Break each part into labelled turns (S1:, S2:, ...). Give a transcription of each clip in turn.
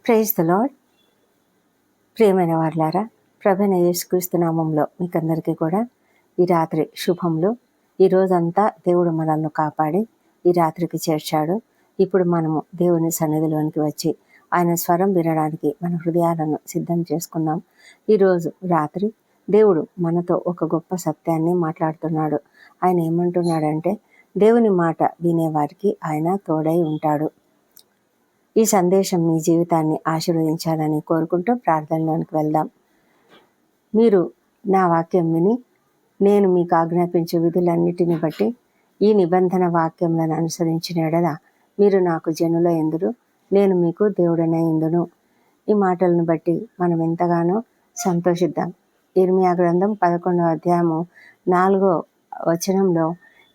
S1: Praise the lord. ప్రియమైన వారులారా, ప్రభువైన యేసుక్రీస్తు నామంలో మీకందరికీ కూడా ఈ రాత్రి శుభములు. ఈ రోజంతా దేవుడు మనల్ని కాపాడి ఈ రాత్రికి చేర్చాడు. ఇప్పుడు మనము దేవుని సన్నిధిలోనికి వచ్చి ఆయన స్వరం వినడానికి మన హృదయాలను సిద్ధం చేసుకుందాం. ఈరోజు రాత్రి దేవుడు మనతో ఒక గొప్ప సత్యాన్ని మాట్లాడుతున్నాడు. ఆయన ఏమంటున్నాడంటే, దేవుని మాట వినేవారికి ఆయన తోడై ఉంటాడు. ఈ సందేశం మీ జీవితాన్ని ఆశీర్వదించాలని కోరుకుంటూ ప్రార్థనలోనికి వెళ్దాం. మీరు నా వాక్యం విని నేను మీకు ఆజ్ఞాపించే విధులన్నిటిని బట్టి ఈ నిబంధన వాక్యములను అనుసరించిన ఎడల మీరు నాకు జనుల ఎందురు, నేను మీకు దేవుడనే ఎందును. ఈ మాటలను బట్టి మనం ఎంతగానో సంతోషిద్దాం. ఇర్మియా గ్రంథం 11వ అధ్యాయము 4వ వచనంలో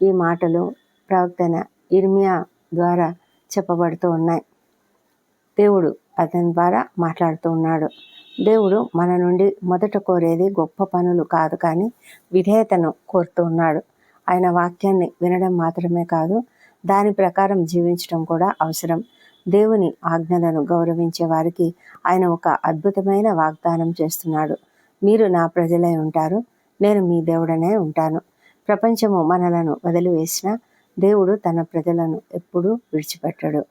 S1: ఈ మాటలు ప్రవక్త ఇర్మియా ద్వారా చెప్పబడుతూ ఉన్నాయి. దేవుడు అతని ద్వారా మాట్లాడుతూ ఉన్నాడు. దేవుడు మన నుండి మొదట కోరేది గొప్ప పనులు కాదు, కానీ విధేయతను కోరుతూ ఉన్నాడు. ఆయన వాక్యాన్ని వినడం మాత్రమే కాదు, దాని ప్రకారం జీవించడం కూడా అవసరం. దేవుని ఆజ్ఞలను గౌరవించే వారికి ఆయన ఒక అద్భుతమైన వాగ్దానం చేస్తున్నాడు. మీరు నా ప్రజలై ఉంటారు, నేను మీ దేవుడనే ఉంటాను. ప్రపంచము మనలను వదిలివేసిన దేవుడు తన ప్రజలను ఎప్పుడూ విడిచిపెట్టడు.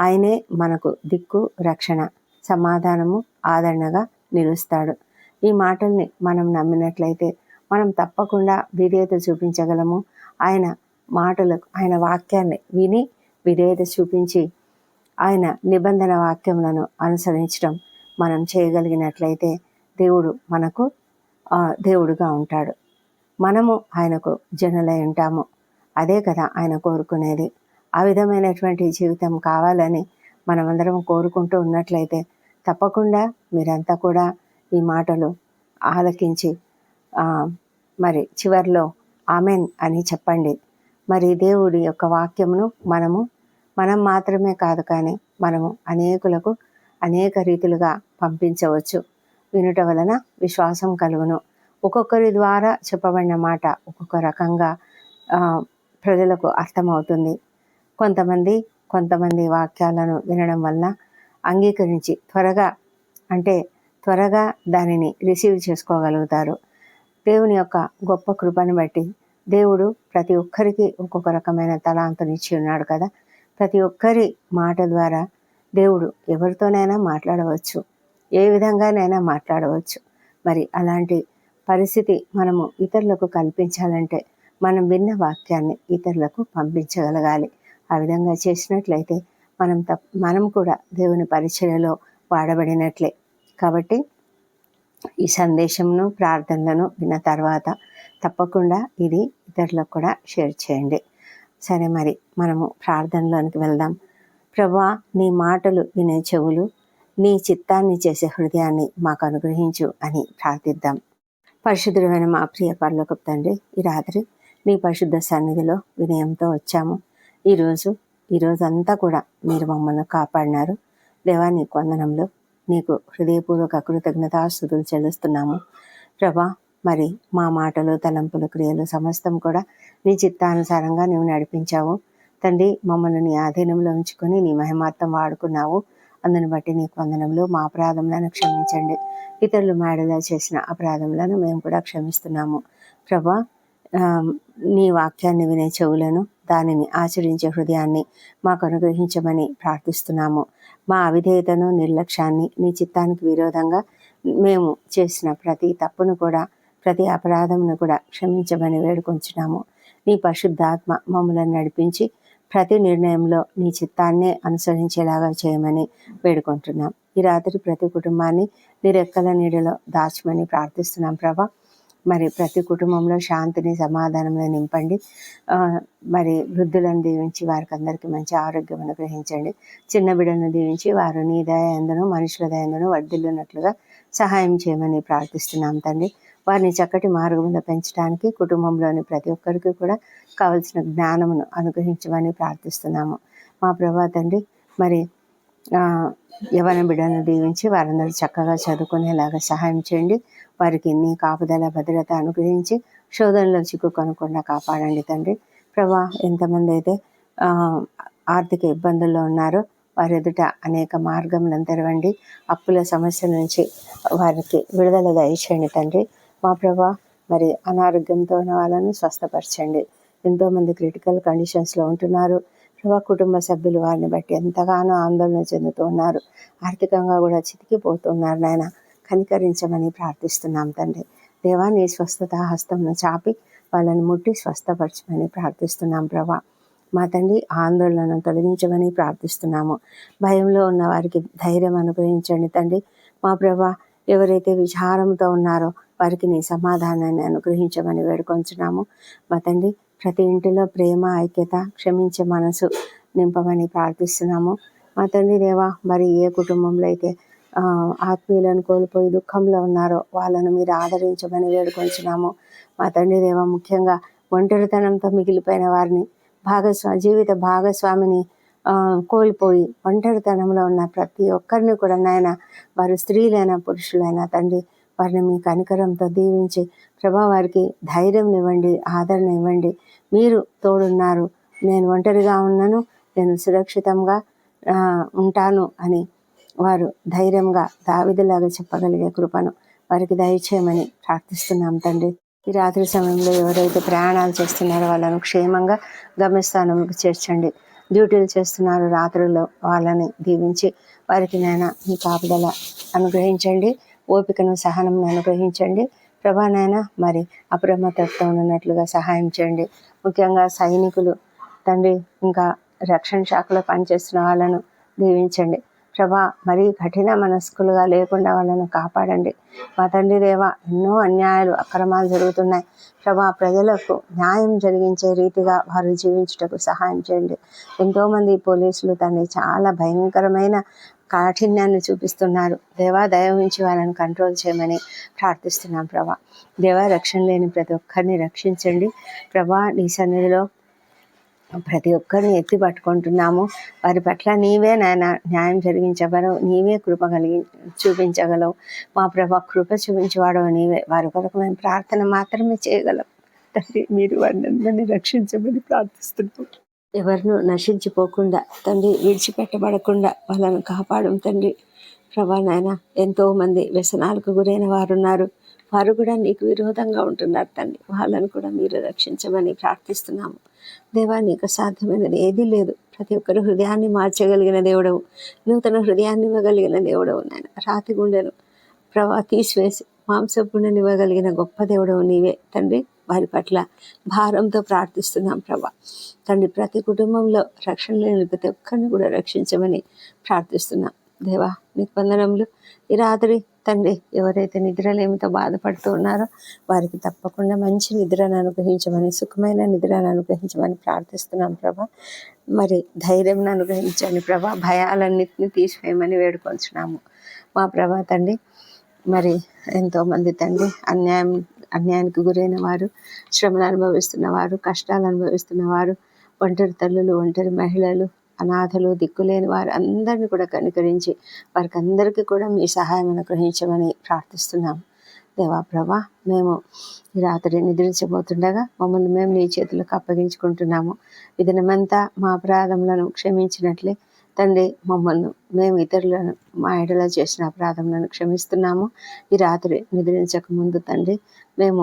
S1: ఆయనే మనకు దిక్కు, రక్షణ, సమాధానము, ఆదరణగా నిలుస్తాడు. ఈ మాటల్ని మనం నమ్మినట్లయితే మనం తప్పకుండా విధేయత చూపించగలము. ఆయన మాటలకు, ఆయన వాక్యాన్ని విని విధేయత చూపించి ఆయన నిబంధన వాక్యములను అనుసరించడం మనం చేయగలిగినట్లయితే దేవుడు మనకు దేవుడుగా ఉంటాడు. మనము ఆయనకు జనులై ఉంటాము. అదే కదా ఆయన కోరుకునేది. ఆ విధమైనటువంటి జీవితం కావాలని మనమందరం కోరుకుంటూ ఉన్నట్లయితే తప్పకుండా మీరంతా కూడా ఈ మాటలు ఆలకించి మరి చివరిలో ఆమెన్ అని చెప్పండి. మరి దేవుడి యొక్క వాక్యమును మనం మాత్రమే కాదు, కానీ మనము అనేకులకు అనేక రీతులుగా పంపించవచ్చు. వినుట వలన విశ్వాసం కలుగును. ఒక్కొక్కరి ద్వారా చెప్పబడిన మాట ఒక్కొక్క రకంగా ప్రజలకు అర్థమవుతుంది. కొంతమంది వాక్యాలను వినడం వల్ల అంగీకరించి త్వరగా దానిని రిసీవ్ చేసుకోగలుగుతారు. దేవుని యొక్క గొప్ప కృపను బట్టి దేవుడు ప్రతి ఒక్కరికి ఒక్కొక్క రకమైన తలాంతునిచ్చి ఉన్నాడు కదా. ప్రతి ఒక్కరి మాట ద్వారా దేవుడు ఎవరితోనైనా మాట్లాడవచ్చు, ఏ విధంగానైనా మాట్లాడవచ్చు. మరి అలాంటి పరిస్థితి మనము ఇతరులకు కల్పించాలంటే మనం విన్న వాక్యాన్ని ఇతరులకు పంపించగలగాలి. ఆ విధంగా చేసినట్లయితే మనం కూడా దేవుని పరిచర్యలో వాడబడినట్లే. కాబట్టి ఈ సందేశంను, ప్రార్థనలను విన్న తర్వాత తప్పకుండా ఇది ఇతరులకు కూడా షేర్ చేయండి. సరే, మరి మనము ప్రార్థనలోనికి వెళ్దాం. ప్రభువా, నీ మాటలు వినే చెవులు, నీ చిత్తాన్ని చేసే హృదయాన్ని మాకు అనుగ్రహించు అని ప్రార్థిద్దాం. పరిశుద్ధుడైన మా ప్రియ పరలోకపు తండ్రి, ఈ రాత్రి నీ పరిశుద్ధ సన్నిధిలో వినయంతో వచ్చాము. ఈరోజంతా కూడా మీరు మమ్మల్ని కాపాడినారు. దేవా, నీకు వందనములు, నీకు హృదయపూర్వక కృతజ్ఞతాస్తుతులు చెల్లిస్తున్నాము. ప్రభా, మరి మా మాటలు, తలంపులు, క్రియలు సమస్తం కూడా నీ చిత్తానుసారంగా నీవు నడిపించావు తండ్రి. మమ్మల్ని నీ ఆధీనంలో ఉంచుకొని నీ మహిమార్థం వాడుకున్నావు. అందుని బట్టి నీకు వందనములు. మా అపరాధములను క్షమించండి. ఇతరులు మేడలా చేసిన అపరాధములను మేము కూడా క్షమిస్తున్నాము. ప్రభా, నీ వాక్యాన్ని వినే చెవులను, దానిని ఆచరించే హృదయాన్ని మాకు అనుగ్రహించమని ప్రార్థిస్తున్నాము. మా అవిధేయతను, నిర్లక్ష్యాన్ని, నీ చిత్తానికి విరోధంగా మేము చేసిన ప్రతి తప్పును కూడా, ప్రతి అపరాధమును కూడా క్షమించమని వేడుకొంచున్నాము. నీ పరిశుద్ధాత్మ మమ్మల్ని నడిపించి ప్రతి నిర్ణయంలో నీ చిత్తాన్నే అనుసరించేలాగా చేయమని వేడుకుంటున్నాం. ఈ రాత్రి ప్రతి కుటుంబాన్ని నీ రెక్కల నీడలో దాచమని ప్రార్థిస్తున్నాం. ప్రభా, మరి ప్రతి కుటుంబంలో శాంతిని, సమాధానంలో నింపండి. మరి వృద్ధులను దీవించి వారికి అందరికీ మంచి ఆరోగ్యం అనుగ్రహించండి. చిన్న బిడ్డలను దీవించి వారు నీ దయ యందును మనుషుల దయ యందును వర్ధిల్లునట్లుగా సహాయం చేయమని ప్రార్థిస్తున్నాం తండ్రి. వారిని చక్కటి మార్గంలో పెంచడానికి కుటుంబంలోని ప్రతి ఒక్కరికి కూడా కావలసిన జ్ఞానమును అనుగ్రహించమని ప్రార్థిస్తున్నాము. మా ప్రభా తండ్రి, మరి యవన బిడ్డలను దీవించి వారందరూ చక్కగా చదువుకునేలాగా సహాయం చేయండి. వారికి నీ కాపుదల, భద్రత అనుగ్రహించి శోధనలో చిక్కుకొనకుండా కాపాడండి తండ్రి. ప్రభా, ఎంతమంది అయితే ఆర్థిక ఇబ్బందుల్లో ఉన్నారో వారి ఎదుట అనేక మార్గములను తెరవండి. అప్పుల సమస్య నుంచి వారికి విడుదల దయచేయండి తండ్రి. మా ప్రభా, మరి అనారోగ్యంతో ఉన్న వాళ్ళను స్వస్థపరచండి. ఎంతోమంది క్రిటికల్ కండిషన్స్లో ఉంటున్నారు ప్రభా. కుటుంబ సభ్యులు వారిని బట్టి ఎంతగానో ఆందోళన చెందుతూ ఉన్నారు. ఆర్థికంగా కూడా చితికిపోతున్నారు నాయన. కనికరించమని ప్రార్థిస్తున్నాం తండ్రి. దేవా, నీ స్వస్థత హస్తంను చాపి వాళ్ళని ముట్టి స్వస్థపరచమని ప్రార్థిస్తున్నాం ప్రభా. మా తండ్రి, ఆందోళనను తొలగించమని ప్రార్థిస్తున్నాము. భయంలో ఉన్న వారికి ధైర్యం అనుగ్రహించండి తండ్రి. మా ప్రభా, ఎవరైతే విచారంతో ఉన్నారో వారికి నీ సమాధానాన్ని అనుగ్రహించమని వేడుకొంచున్నాము. మా తండ్రి, ప్రతి ఇంటిలో ప్రేమ, ఐక్యత, క్షమించే మనసు నింపమని ప్రార్థిస్తున్నాము. మా తండ్రి దేవా, మరి ఏ కుటుంబంలో అయితే ఆత్మీయులను కోల్పోయి దుఃఖంలో ఉన్నారో వాళ్ళను మీరు ఆదరించమని వేడుకొంచున్నాము. మా తండ్రి దేవా, ముఖ్యంగా ఒంటరితనంతో మిగిలిపోయిన వారిని, జీవిత భాగస్వామిని కోల్పోయి ఒంటరితనంలో ఉన్న ప్రతి ఒక్కరిని కూడా నాయన, వారు స్త్రీలైనా పురుషులైనా తండ్రి, వారిని మీ కనికరంతో దీవించి ప్రభా వారికి ధైర్యం ఇవ్వండి, ఆదరణ ఇవ్వండి. మీరు తోడున్నారు, నేను ఒంటరిగా ఉన్నాను, నేను సురక్షితంగా ఉంటాను అని వారు ధైర్యంగా దావీదులాగా చెప్పగలిగే కృపను వారికి దయచేయమని ప్రార్థిస్తున్నాం తండ్రి. ఈ రాత్రి సమయంలో ఎవరైతే ప్రయాణాలు చేస్తున్నారో వాళ్ళను క్షేమంగా గమ్యస్థానంకు చేర్చండి. డ్యూటీలు చేస్తున్నారు రాత్రుల్లో, వాళ్ళని దీవించి వారికి నాయన మీ కాపుదల అనుగ్రహించండి. ఓపికను, సహనం అనుగ్రహించండి ప్రభా. నాయన, మరి అప్రమత్తతో ఉన్నట్లుగా సహాయం చేయండి. ముఖ్యంగా సైనికులు తండ్రి, ఇంకా రక్షణ శాఖలో పనిచేస్తున్న వాళ్ళను దీవించండి ప్రభా. మరీ కఠిన మనస్కులుగా లేకుండా వాళ్ళను కాపాడండి. మా తండ్రి దేవ, ఎన్నో అన్యాయాలు, అక్రమాలు జరుగుతున్నాయి ప్రభా. ప్రజలకు న్యాయం జరిగించే రీతిగా వారు జీవించుటకు సహాయం చేయండి. ఎంతోమంది పోలీసులు తండ్రి చాలా భయంకరమైన కాఠిన్యాన్ని చూపిస్తున్నారు. దేవా, దయ ఉంచి వాళ్ళని కంట్రోల్ చేయమని ప్రార్థిస్తున్నాం ప్రభా. దేవా, రక్షణ లేని ప్రతి ఒక్కరిని రక్షించండి ప్రభా. నీ సన్నిధిలో ప్రతి ఒక్కరిని ఎత్తి పట్టుకుంటున్నాము. వారి పట్ల నీవే నాయన న్యాయం జరిగించగలవు, నీవే కృప చూపించగలవు మా ప్రభా. కృప చూపించేవాడవు నీవే. వారి కొరకు మేము ప్రార్థన మాత్రమే చేయగలం తండ్రి. మీరు వారిని అందరినీ రక్షించమని ప్రార్థిస్తున్నాం. ఎవరిను నశించిపోకుండా తండ్రి, విడిచిపెట్టబడకుండా వాళ్ళను కాపాడం తండ్రి ప్రభా. నాయన, ఎంతోమంది వ్యసనాలకు గురైన వారు ఉన్నారు. వారు కూడా నీకు విరోధంగా ఉంటున్నారు తండ్రి. వాళ్ళను కూడా మీరు రక్షించమని ప్రార్థిస్తున్నాము దేవా. నీకు సాధ్యమైనది ఏదీ లేదు. ప్రతి ఒక్కరు హృదయాన్ని మార్చగలిగిన దేవుడవు, నూతన హృదయాన్ని ఇవ్వగలిగిన దేవుడవు నాయన. రాతి గుండెను ప్రభా తీసివేసి మాంసపు గుండెని ఇవ్వగలిగిన గొప్ప దేవుడవు నీవే తండ్రి. వారి పట్ల భారంతో ప్రార్థిస్తున్నాం ప్రభా. తండ్రి, ప్రతి కుటుంబంలో రక్షణ లేని ప్రతి ఒక్కరిని కూడా రక్షించమని ప్రార్థిస్తున్నాం దేవా. నీకు వందనములు. ఈ రాత్రి తండ్రి, ఎవరైతే నిద్రలేమితో బాధపడుతూ ఉన్నారో వారికి తప్పకుండా మంచి నిద్రను అనుగ్రహించమని, సుఖమైన నిద్రను అనుగ్రహించమని ప్రార్థిస్తున్నాం ప్రభా. మరి ధైర్యం అనుగ్రహించండి ప్రభా. భయాలన్నింటినీ తీసివేయమని వేడుకొంచున్నాము మా ప్రభా తండ్రి. మరి ఎంతోమంది తండ్రి అన్యాయానికి గురైన వారు, శ్రమలు అనుభవిస్తున్న వారు, కష్టాలు అనుభవిస్తున్న వారు, ఒంటరి తల్లులు, ఒంటరి మహిళలు, అనాథలు, దిక్కులేని వారు అందరినీ కూడా కనికరించి వారికి అందరికీ కూడా మీ సహాయం అనుగ్రహించమని ప్రార్థిస్తున్నాం దేవా ప్రభా. మేము ఈ రాత్రి నిద్రించబోతుండగా మమ్మల్ని మేము నీ చేతులకు అప్పగించుకుంటున్నాము. ఈ దినమంతా మా అపరాధములను క్షమించినట్లే తండ్రి, మమ్మల్ని మేము ఇతరులను మా ఎడల చేసిన అపరాధములను క్షమిస్తున్నాము. ఈ రాత్రి నిద్రించక ముందు తండ్రి, మేము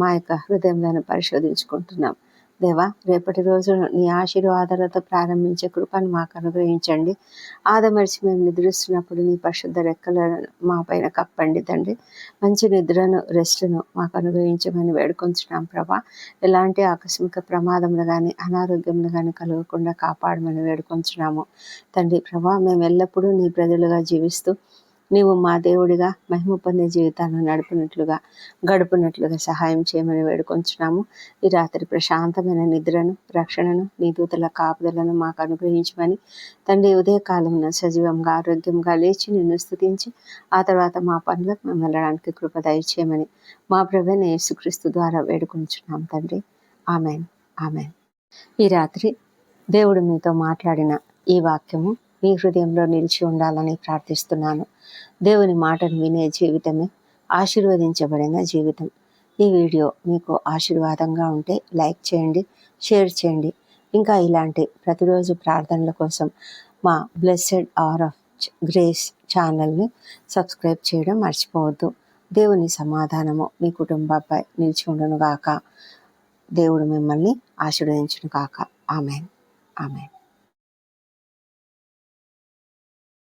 S1: మా యొక్క హృదయంలో పరిశోధించుకుంటున్నాం దేవా. రేపటి రోజున నీ ఆశీర్వాదాలతో ప్రారంభించే కృపను మాకు అనుగ్రహించండి. ఆదమర్చి మేము నిద్రిస్తున్నప్పుడు నీ పరిశుద్ధ రెక్కలను మా పైన కప్పండి తండ్రి. మంచి నిద్రను, రెస్ట్ను మాకు అనుగ్రహించమని వేడుకొంచున్నాం ప్రభా. ఎలాంటి ఆకస్మిక ప్రమాదములు కానీ, అనారోగ్యములు కానీ కలగకుండా కాపాడమని వేడుకొంచున్నాము తండ్రి ప్రభా. మేము ఎల్లప్పుడూ నీ ప్రజలుగా జీవిస్తూ నీవు మా దేవుడిగా మహిమ పొందే జీవితాలను గడుపునట్లుగా సహాయం చేయమని వేడుకొంచున్నాము. ఈ రాత్రి ప్రశాంతమైన నిద్రను, రక్షణను, నీ దూతల కాపుదలను మాకు అనుగ్రహించమని తండ్రి. ఉదయకాలంలో సజీవంగా, ఆరోగ్యంగా లేచి నిన్ను స్తుతించి ఆ తర్వాత మా పనులకు మేము వెళ్ళడానికి కృప దయచేయమని మా ప్రభువైన యేసుక్రీస్తు ద్వారా వేడుకొంచున్నాం తండ్రి. Amen, amen. ఈ రాత్రి దేవుడు మీతో మాట్లాడిన ఈ వాక్యము మీ హృదయంలో నిలిచి ఉండాలని ప్రార్థిస్తున్నాను. దేవుని మాటను వినే జీవితమే ఆశీర్వదించబడిన జీవితం. ఈ వీడియో మీకు ఆశీర్వాదంగా ఉంటే లైక్ చేయండి, షేర్ చేయండి. ఇంకా ఇలాంటి ప్రతిరోజు ప్రార్థనల కోసం మా బ్లెస్సెడ్ అవర్ ఆఫ్ గ్రేస్ ఛానల్ని సబ్స్క్రైబ్ చేయడం మర్చిపోవద్దు. దేవుని సమాధానము మీ కుటుంబంపై నిలిచి ఉండును గాక. దేవుడు మిమ్మల్ని ఆశీర్వదించును గాక. ఆమెన్. ఆమెన్.